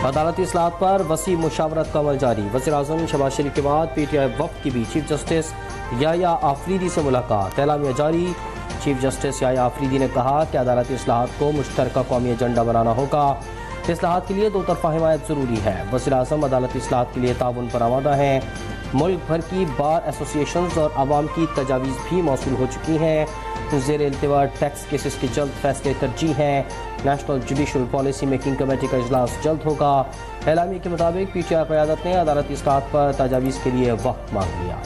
عدالتی اصلاحات پر وسیع مشاورت کا عمل جاری. وزیراعظم شہباز شریف کے بعد پی ٹی آئی وفد کی بھی چیف جسٹس یحییٰ آفریدی سے ملاقات. اعلامیہ جاری. چیف جسٹس یحییٰ آفریدی نے کہا کہ عدالتی اصلاحات کو مشترکہ قومی ایجنڈا بنانا ہوگا. اصلاحات کے لیے دو طرفہ حمایت ضروری ہے. وزیراعظم عدالتی اصلاحات کے لیے تعاون پر آمادہ ہیں. ملک بھر کی بار ایسوسی ایشنز اور عوام کی تجاویز بھی موصول ہو چکی ہیں. زیر التوا ٹیکس کیسز کے جلد فیصلے ترجیح ہیں. National judicial policy making committee کا اجلاس جلد ہوگا. اعلامیے کے مطابق پی ٹی آئی قیادت نے عدالتی اصلاحات پر تجاویز کے لیے وقت مانگ لیا.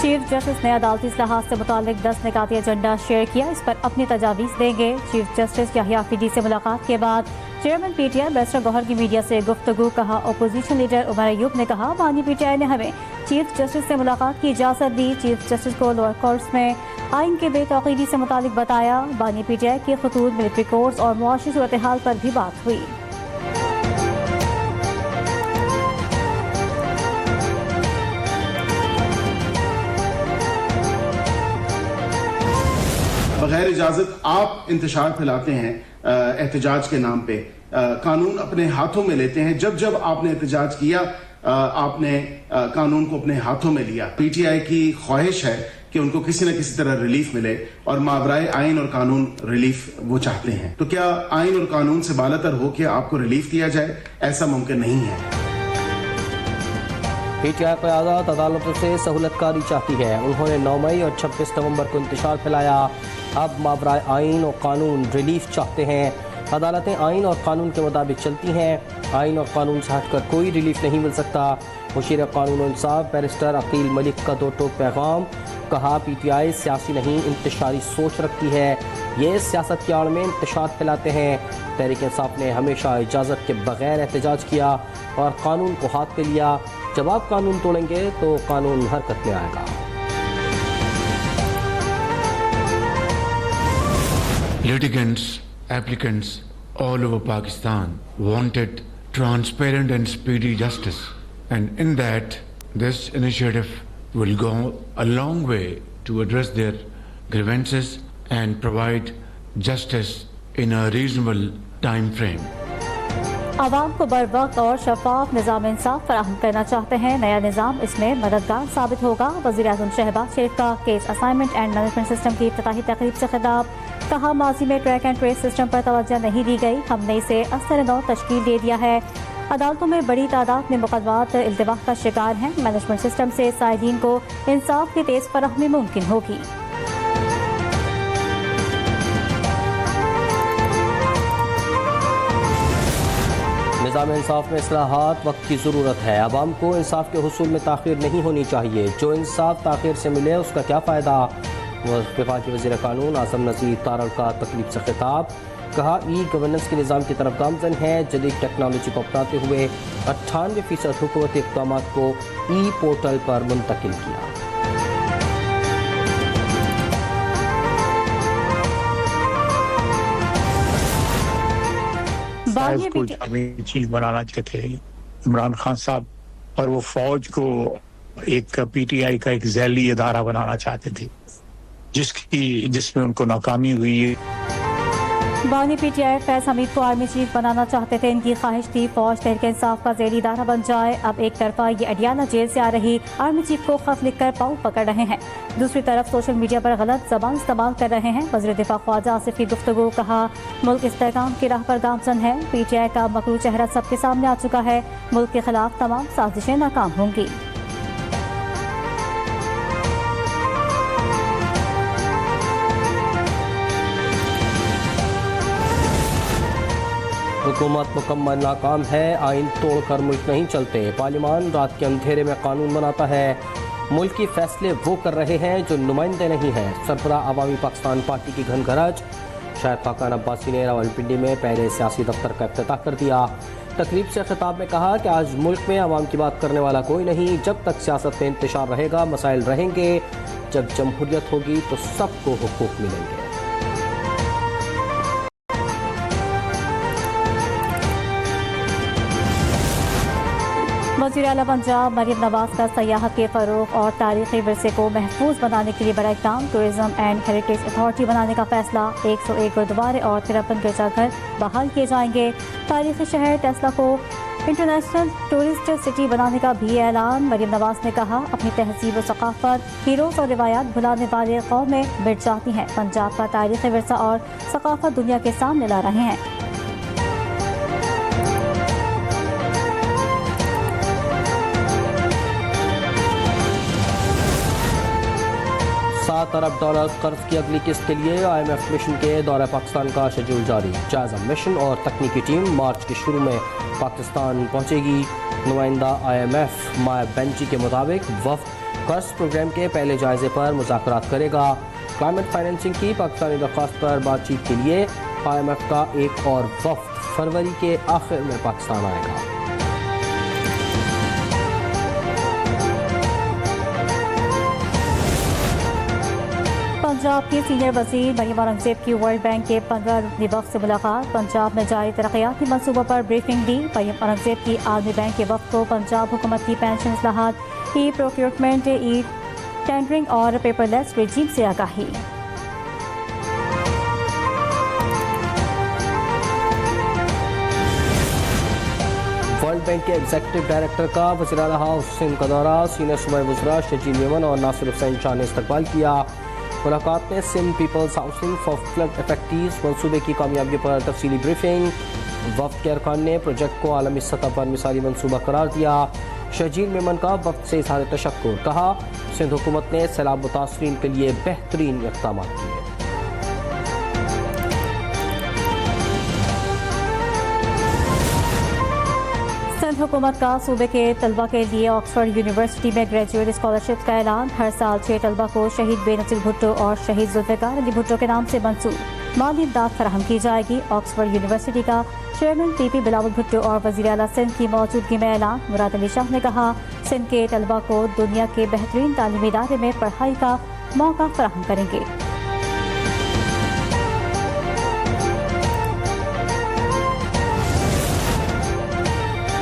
چیف جسٹس نے عدالتی اصلاحات سے متعلق 10 نکاتی ایجنڈا شیئر کیا. اس پر اپنی تجاویز دیں گے. چیف جسٹس یحییٰ آفریدی سے ملاقات کے بعد chairman P T I barrister Gohar کی میڈیا سے گفتگو. کہا اپوزیشن لیڈر عمر ایوب نے کہا بانی پی ٹی آئی نے ہمیں چیف جسٹس سے ملاقات کی اجازت دی. چیف جسٹس کو لوئر کورٹس میں آئین کے بے توقیدی سے متعلق بتایا. بانی پی ٹی آئی کے خطوط ملٹری کورٹس اور معاشی صورتحال پر بھی بات ہوئی. بغیر اجازت آپ انتشار پھیلاتے ہیں احتجاج کے نام پہ. قانون اپنے ہاتھوں میں لیتے ہیں. جب جب آپ نے احتجاج کیا آپ نے قانون کو اپنے ہاتھوں میں لیا. پی ٹی آئی کی خواہش ہے کہ ان کو کسی نہ کسی طرح ریلیف ملے اور مابرائے آئین اور قانون ریلیف وہ چاہتے ہیں. تو کیا آئین اور قانون سے بالاتر ہو کے آپ کو ریلیف دیا جائے؟ ایسا ممکن نہیں ہے. پی ٹی آئی قیادت عدالتوں سے سہولت کاری چاہتی ہے. انہوں نے 9 مئی اور 26 نومبر کو انتشار پھیلایا. اب مابرائے آئین اور قانون ریلیف چاہتے ہیں. عدالتیں آئین اور قانون کے مطابق چلتی ہیں. آئین اور قانون سے ہٹ کر کوئی ریلیف نہیں مل سکتا. مشیر قانون و انصاف بیرسٹر عقیل ملک کا دو ٹوک پیغام. کہا پی ٹی آئی سیاسی نہیں انتشاری سوچ رکھتی ہے. یہ سیاست کی آڑ میں انتشار پھیلاتے ہیں. تحریک انصاف نے ہمیشہ اجازت کے بغیر احتجاج کیا اور قانون کو ہاتھ پہ لیا. جب آپ قانون توڑیں گے تو قانون حرکت میں آئے گا. Litigants, applicants all over Pakistan wanted transparent and speedy justice, and in that this initiative will go a long way to address their grievances and provide justice in a reasonable time frame. عوام کو بر وقت اور شفاف نظام انصاف فراہم کرنا چاہتے ہیں. نیا نظام اس میں مددگار ثابت ہوگا. وزیراعظم شہباز شریف کا case assignment and management system کی افتتاحی تقریب سے خطاب. کہا ماضی میں ٹریک اینڈ ٹریس سسٹم پر توجہ نہیں دی گئی. ہم نے اسے اثر نو تشکیل دے دیا ہے. عدالتوں میں بڑی تعداد میں مقدمات التوا کا شکار ہیں. مینجمنٹ سسٹم سے سائلین کو انصاف کی تیز فراہمی ممکن ہوگی. نظام انصاف میں اصلاحات وقت کی ضرورت ہے. عوام کو انصاف کے حصول میں تاخیر نہیں ہونی چاہیے. جو انصاف تاخیر سے ملے اس کا کیا فائدہ. وفاقی وزیر قانون اعظم نذیر تارڑ کا تقریب سے خطاب. کہا ای گورننس کے نظام کی طرف گامزن ہے. جدید ٹیکنالوجی کو اپناتے ہوئے 98% حکومتی اقدامات کو ای پورٹل پر منتقل کیا. کو چیز بنانا چاہتے ہیں عمران خان صاحب, اور وہ فوج کو ایک پی ٹی آئی کا ایک ذیلی ادارہ بنانا چاہتے تھے جس میں ان کو ناکامی ہوئی. بانی پی ٹی آئی فیض حمید کو آرمی چیف بنانا چاہتے تھے. ان کی خواہش تھی فوج تحریک انصاف کا ذیلی ادارہ بن جائے. اب ایک طرفہ یہ اڈیالہ جیل سے آ رہی آرمی چیف کو خط لکھ کر پاؤں پکڑ رہے ہیں, دوسری طرف سوشل میڈیا پر غلط زبان استعمال کر رہے ہیں. وزیر دفاع خواجہ آصف کی گفتگو. کہا ملک استحکام کی راہ پر گامزن ہے. پی ٹی آئی کا مکروہ چہرہ سب کے سامنے آ چکا ہے. ملک کے خلاف تمام سازشیں ناکام ہوں گی. حکومت مکمل ناکام ہے. آئین توڑ کر ملک نہیں چلتے. پارلیمان رات کے اندھیرے میں قانون بناتا ہے. ملکی فیصلے وہ کر رہے ہیں جو نمائندے نہیں ہیں. سربراہ عوامی پاکستان پارٹی کی گھن گرج. شاہد خاقان عباسی نے راولپنڈی میں پہلے سیاسی دفتر کا افتتاح کر دیا. تقریب سے خطاب میں کہا کہ آج ملک میں عوام کی بات کرنے والا کوئی نہیں. جب تک سیاست میں انتشار رہے گا مسائل رہیں گے. جب جمہوریت ہوگی تو سب کو حقوق ملیں گے. वज़ीर आला पंजाब मरियम नवाज का सयाहत के फ़रोग़ और तारीख़ी विरसे को महफूज बनाने के लिए बड़ा इक़दाम, टूरिज़्म एंड हेरिटेज अथॉरिटी बनाने का फैसला। 101 गुरुद्वारे और 53 गिरजाघर बहाल किए जाएंगे। तारीख़ी शहर टेस्ला को इंटरनेशनल टूरिस्ट सिटी बनाने का भी ऐलान। मरियम नवाज ने कहा, अपनी तहजीब और सकाफत, हीरोज़ और रिवायात भुलाने वाले कौमें मिट जाती हैं। पंजाब का तारीख़ी विरसा और सकाफत दुनिया के सामने ला रहे हैं। 7 अरब डॉलर कर्ज की अगली किस्त के लिए IMF मिशन के दौरा पाकिस्तान का शेड्यूल जारी। जायजा मिशन और तकनीकी टीम मार्च के शुरू में पाकिस्तान पहुंचेगी। नुमाइंदा IMF माया बेंची के मुताबिक वफ़द कर्ज प्रोग्राम के पहले जायजे पर मुज़ाकरात करेगा। क्लाइमेट फाइनेंसिंग की पाकिस्तानी दरख्वास्त पर बातचीत के लिए IMF का एक और वफ़द फरवरी के आखिर में पाकिस्तान आएगा। पंजाब की सीनियर वज़ीर मरियम औरंगज़ेब की वर्ल्ड बैंक के 15 रुकनी वफ़द से मुलाकात। पंजाब में जारी तरक्याती मंसूबों पर ब्रीफिंग दी। मरियम औरंगज़ेब की आलमी बैंक के वफ़द को पंजाब हुकूमत की पेंशन इस्लाहात, ई प्रोक्योरमेंट, ई टेंडरिंग और पेपरलेस रेजीम से आगाही। वर्ल्ड बैंक के एग्जीक्यूटिव डायरेक्टर का वज़ीर आला हाउस सिंध का दौरा। सीनियर सूबाई वज़रा शजील मेमन और नासिर हुसैन शाह ने इस्तकबाल किया। मुलाकात में Sindh peoples housing for flood affectees मंसूबे की कामयाबी पर तफसीली ब्रीफिंग। वफ़द के अरकान ने प्रोजेक्ट को आलमी सतह पर मिसाली मंसूबा करार दिया। शजील मेमन का वफ़द से इज़हार तशक्कुर, कहा सिंध हुकूमत ने सैलाब मुतासरीन के लिए बेहतरीन इक़दाम किए। हुकूमत का सूबे के तलबा के लिए ऑक्सफोर्ड यूनिवर्सिटी में ग्रेजुएट स्कॉलरशिप का ऐलान। हर साल 6 तलबा को शहीद बेनज़ीर भुट्टो और शहीद जुल्फ़िकार अली भुट्टो के नाम से मंसूब माली इमदाद फराहम की जाएगी। ऑक्सफोर्ड यूनिवर्सिटी का चेयरमैन PP बिलावल भुट्टो और वज़ीर आला सिंध की मौजूदगी में ऐलान। मुराद अली शाह ने कहा, सिंध के तलबा को दुनिया के बेहतरीन तालीमी इदारे में पढ़ाई का मौका फराहम करेंगे।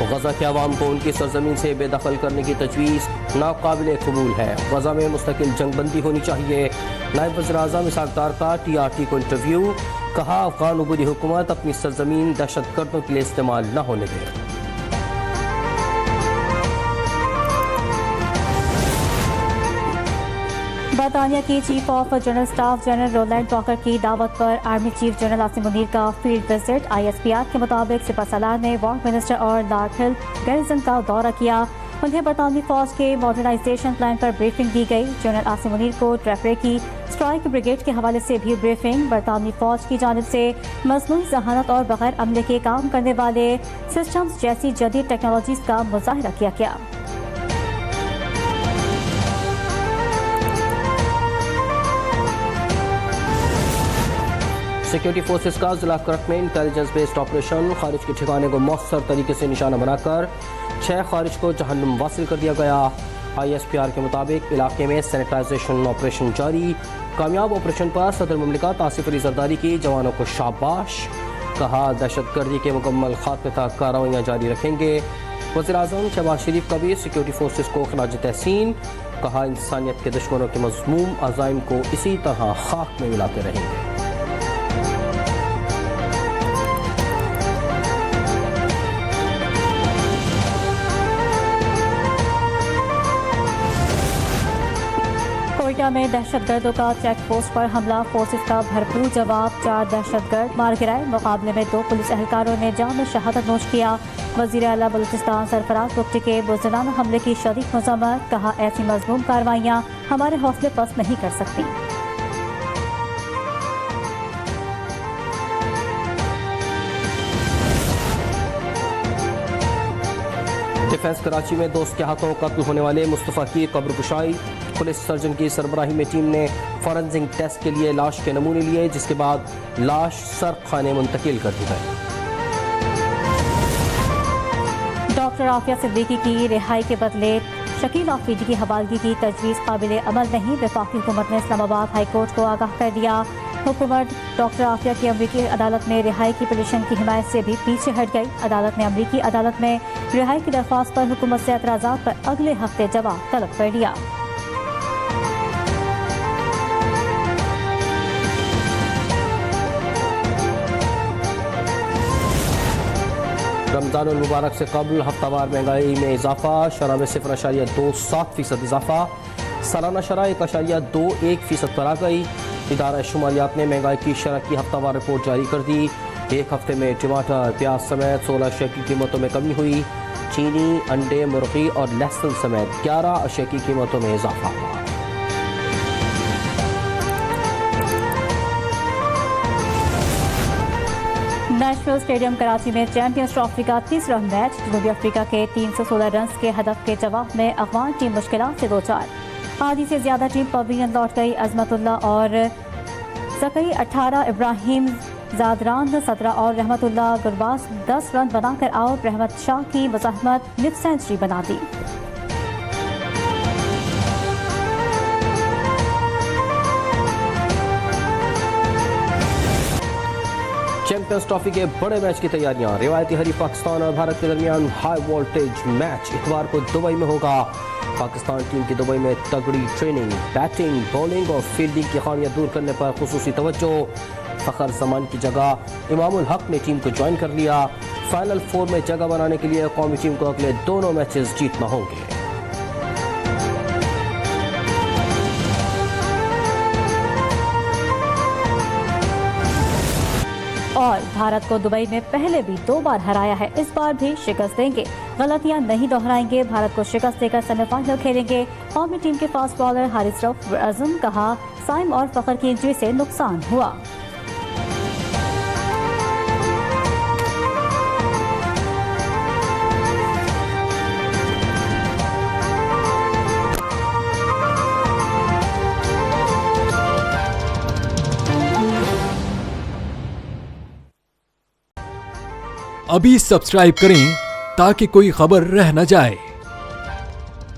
गजा के अवाम को उनकी सरजमीन से बेदखल करने की तजवीज़ नाकाबिल कबूल है। गजा में मुस्तकिल जंगबंदी होनी चाहिए। नायब वज़ीर आज़म इसहाक़ डार का TRT को इंटरव्यू, कहा अफगान उबूरी हुकूमत अपनी सरजमीन दहशतगर्दों के लिए इस्तेमाल न होने दे। बरतानिया की chief of general staff general Roland Walker की दावत पर army chief general Asim Munir का फील्ड विजिट। ISPR के मुताबिक सिपहसालार ने वॉर मिनिस्टर और लार्ड हिल गैरिसन का दौरा किया। उन्हें बरतानवी फौज के मॉडर्नाइजेशन प्लान पर ब्रीफिंग दी गई। जनरल आसिम मुनीर को ट्रेफरे की स्ट्राइक ब्रिगेड के हवाले से भी ब्रीफिंग। बरतानवी फौज की जानिब से मज़मूई जहानत और बगैर अमले के काम करने वाले सिस्टम्स जैसी जदीद टेक्नोलॉजीज़ का मुजाहिरा किया गया। सिक्योरिटी फोर्सेस का जिला करक में इंटेलिजेंस बेस्ड ऑपरेशन, खारिज के ठिकाने को मौसर तरीके से निशाना बनाकर 6 खारिज को जहन्नुम वासिल कर दिया गया। ISPR के मुताबिक इलाके में सैनिटाइजेशन ऑपरेशन जारी। कामयाब ऑपरेशन पर सदर मुमलिकत आसिफ अली जरदारी की जवानों को शाबाश, कहा दहशतगर्दी के मुकम्मल खात्मे तक कार्रवाइयाँ जारी रखेंगे। वज़ीर आज़म शहबाज शरीफ का भी सिक्योरिटी फोर्सेस को खिराज तहसीन, कहा इंसानियत के दुश्मनों के मज़मूम अज़ाइम को इसी तरह खाक में मिलाते रहेंगे। कोयटा में दहशतगर्दों का चेक पोस्ट पर हमला, फोर्सेस का भरपूर जवाब, 4 दहशतगर्द मार गिराए। मुकाबले में 2 पुलिस एहलकारों ने जाम शहादत नोश किया। वज़ीर आला बलूचिस्तान सरफराज बुगटी के बुज़दिलाना हमले की शदीद मज़म्मत, कहा ऐसी मज़मूम कार्रवाइयाँ हमारे हौसले पस्त नहीं कर सकती। डिफेंस कराची में दोस्त के हाथों कत्ल होने वाले मुस्तफ़ा की कब्र कुशाई। पुलिस सर्जन की सरबराही में टीम ने फॉरेंसिक टेस्ट के लिए लाश के नमूने लिए, जिसके बाद लाश सर्क खाने मुंतकिल कर दी गई। डॉक्टर आफिया सिद्दीकी की रिहाई के बदले शकील आफरीदी की हवालगी की तजवीज़ काबिल अमल नहीं। वफाकी हुकूमत ने इस्लामाबाद हाई कोर्ट को आगाह कर दिया। हुकूमत डॉक्टर आफिया की अमरीकी अदालत में रिहाई की पिटीशन की हिमायत से भी पीछे हट गई। अदालत ने अमरीकी अदालत में रिहाई की दरख्वास्त पर हुकूमत से एतराज़ात पर अगले हफ्ते जवाब तलब कर लिया। रमज़ानुल मुबारक से कबल हफ्तावार महंगाई में इजाफा, शरह में 0.27% इजाफा, सालाना शरह 1.21% पर आ गई। इदारा शुमालियात ने महंगाई की शरह की हफ्तावार रिपोर्ट जारी कर दी। एक हफ्ते में टमाटर, प्याज समेत 16 अशिया की कीमतों में कमी हुई। चीनी, अंडे, मुर्गी और लहसुन समेत 11 अशिया की कीमतों में इजाफा हुआ। नेशनल स्टेडियम कराची में चैंपियंस ट्रॉफी का तीसरा मैच, जनूबी अफ्रीका के 316 रन के हदफ के जवाब में अफगान टीम मुश्किलात से दो चार। आधी से ज्यादा टीम पवेलियन लौट गई। अजमतुल्ला और जकरी 18, इब्राहिम जादरान 17 और रहमतुल्ला गुरबाज 10 रन बनाकर आउट। रहमत शाह की मुज़ाहमत मिड सेंचुरी बना दी। चैंपियंस ट्रॉफी के बड़े मैच की तैयारियां, रिवायती हरीफ पाकिस्तान और भारत के दरमियान हाई वोल्टेज मैच इतवार को दुबई में होगा। पाकिस्तान टीम की दुबई में तगड़ी ट्रेनिंग, बैटिंग, बॉलिंग और फील्डिंग की खामियां दूर करने पर खुसूसी तवज्जो। फखर जमान की जगह इमामुल हक ने टीम को ज्वाइन कर लिया। फाइनल 4 में जगह बनाने के लिए कौमी टीम को अगले दोनों मैचेस जीतना होंगे। और भारत को दुबई में पहले भी 2 बार हराया है, इस बार भी शिकस्त देंगे। गलतियां नहीं दोहराएंगे, भारत को शिकस्त देकर सेमीफाइनल खेलेंगे। कौमी टीम के फास्ट बॉलर हारिस रऊफ आजम कहा, साइम और फखर की इंजरी से नुकसान हुआ। अभी सब्सक्राइब करें ताकि कोई खबर रह न जाए।